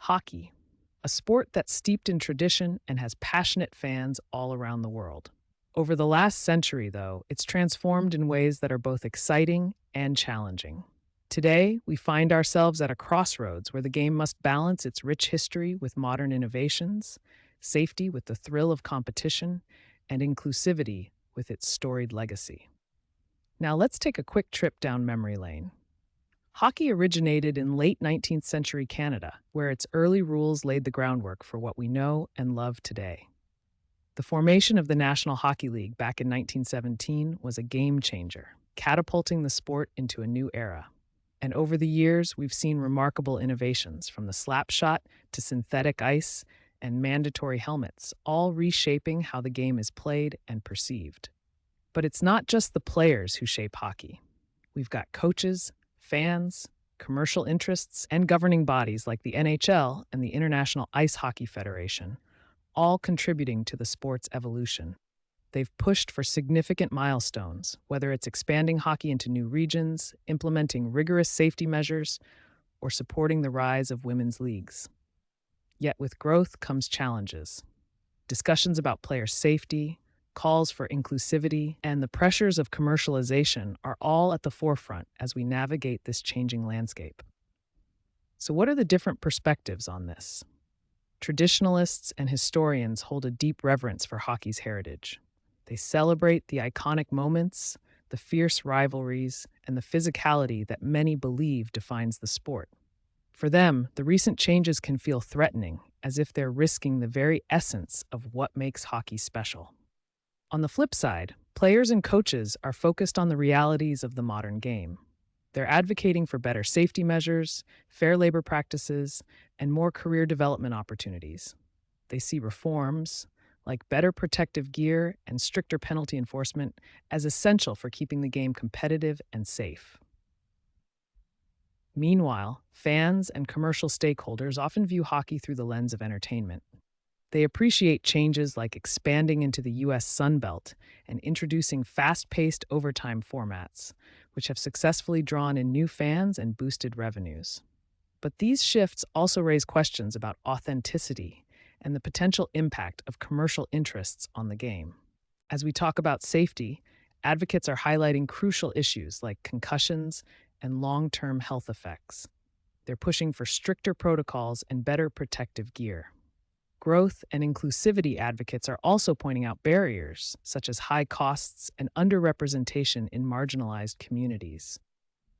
Hockey, a sport that's steeped in tradition and has passionate fans all around the world. Over the last century, though, it's transformed in ways that are both exciting and challenging. Today, we find ourselves at a crossroads where the game must balance its rich history with modern innovations, safety with the thrill of competition, and inclusivity with its storied legacy. Now, let's take a quick trip down memory lane. Hockey originated in late 19th century Canada, where its early rules laid the groundwork for what we know and love today. The formation of the National Hockey League back in 1917 was a game changer, catapulting the sport into a new era. And over the years, we've seen remarkable innovations from the slap shot to synthetic ice and mandatory helmets, all reshaping how the game is played and perceived. But it's not just the players who shape hockey. We've got coaches, fans, commercial interests, and governing bodies like the NHL and the International Ice Hockey Federation, all contributing to the sport's evolution. They've pushed for significant milestones, whether it's expanding hockey into new regions, implementing rigorous safety measures, or supporting the rise of women's leagues. Yet with growth comes challenges. Discussions about player safety, calls for inclusivity, and the pressures of commercialization are all at the forefront as we navigate this changing landscape. So, what are the different perspectives on this? Traditionalists and historians hold a deep reverence for hockey's heritage. They celebrate the iconic moments, the fierce rivalries, and the physicality that many believe defines the sport. For them, the recent changes can feel threatening, as if they're risking the very essence of what makes hockey special. On the flip side, players and coaches are focused on the realities of the modern game. They're advocating for better safety measures, fair labor practices, and more career development opportunities. They see reforms, like better protective gear and stricter penalty enforcement, as essential for keeping the game competitive and safe. Meanwhile, fans and commercial stakeholders often view hockey through the lens of entertainment. They appreciate changes like expanding into the U.S. Sun Belt and introducing fast-paced overtime formats, which have successfully drawn in new fans and boosted revenues. But these shifts also raise questions about authenticity and the potential impact of commercial interests on the game. As we talk about safety, advocates are highlighting crucial issues like concussions and long-term health effects. They're pushing for stricter protocols and better protective gear. Growth and inclusivity advocates are also pointing out barriers, such as high costs and underrepresentation in marginalized communities.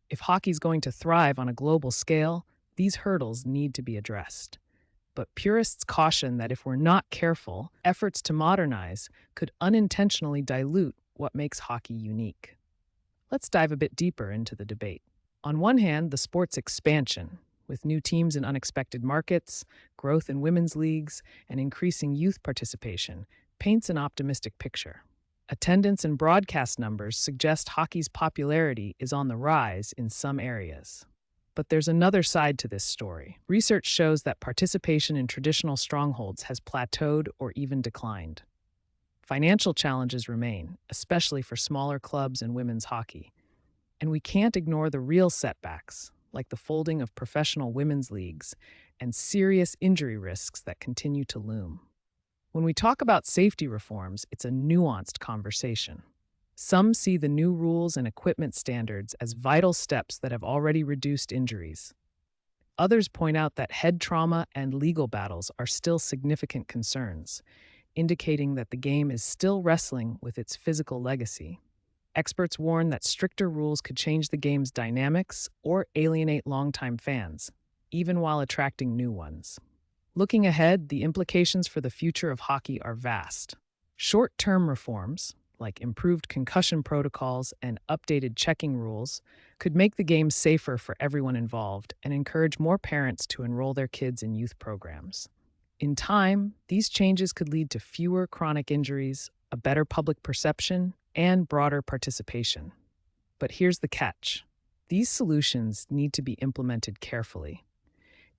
If hockey's going to thrive on a global scale, these hurdles need to be addressed. But purists caution that if we're not careful, efforts to modernize could unintentionally dilute what makes hockey unique. Let's dive a bit deeper into the debate. On one hand, the sport's expansion, with new teams in unexpected markets, growth in women's leagues, and increasing youth participation, paints an optimistic picture. Attendance and broadcast numbers suggest hockey's popularity is on the rise in some areas. But there's another side to this story. Research shows that participation in traditional strongholds has plateaued or even declined. Financial challenges remain, especially for smaller clubs and women's hockey. And we can't ignore the real setbacks, like the folding of professional women's leagues and serious injury risks that continue to loom. When we talk about safety reforms, it's a nuanced conversation. Some see the new rules and equipment standards as vital steps that have already reduced injuries. Others point out that head trauma and legal battles are still significant concerns, indicating that the game is still wrestling with its physical legacy. Experts warn that stricter rules could change the game's dynamics or alienate longtime fans, even while attracting new ones. Looking ahead, the implications for the future of hockey are vast. Short-term reforms, like improved concussion protocols and updated checking rules, could make the game safer for everyone involved and encourage more parents to enroll their kids in youth programs. In time, these changes could lead to fewer chronic injuries, a better public perception, and broader participation. But here's the catch. These solutions need to be implemented carefully.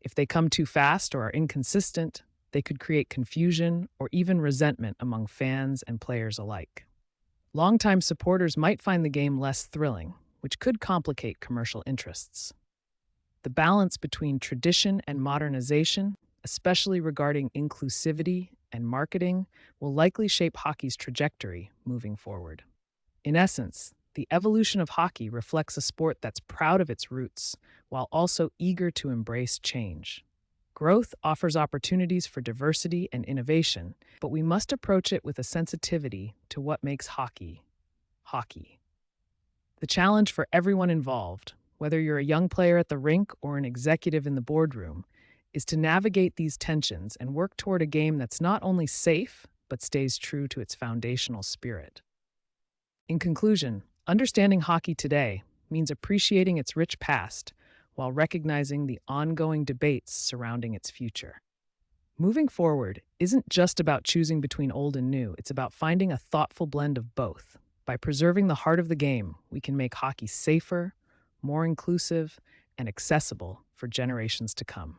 If they come too fast or are inconsistent, they could create confusion or even resentment among fans and players alike. Longtime supporters might find the game less thrilling, which could complicate commercial interests. The balance between tradition and modernization, especially regarding inclusivity and marketing, will likely shape hockey's trajectory moving forward. In essence, the evolution of hockey reflects a sport that's proud of its roots while also eager to embrace change. Growth offers opportunities for diversity and innovation, but we must approach it with a sensitivity to what makes hockey, hockey. The challenge for everyone involved, whether you're a young player at the rink or an executive in the boardroom, is to navigate these tensions and work toward a game that's not only safe, but stays true to its foundational spirit. In conclusion, understanding hockey today means appreciating its rich past while recognizing the ongoing debates surrounding its future. Moving forward isn't just about choosing between old and new, it's about finding a thoughtful blend of both. By preserving the heart of the game, we can make hockey safer, more inclusive, and accessible for generations to come.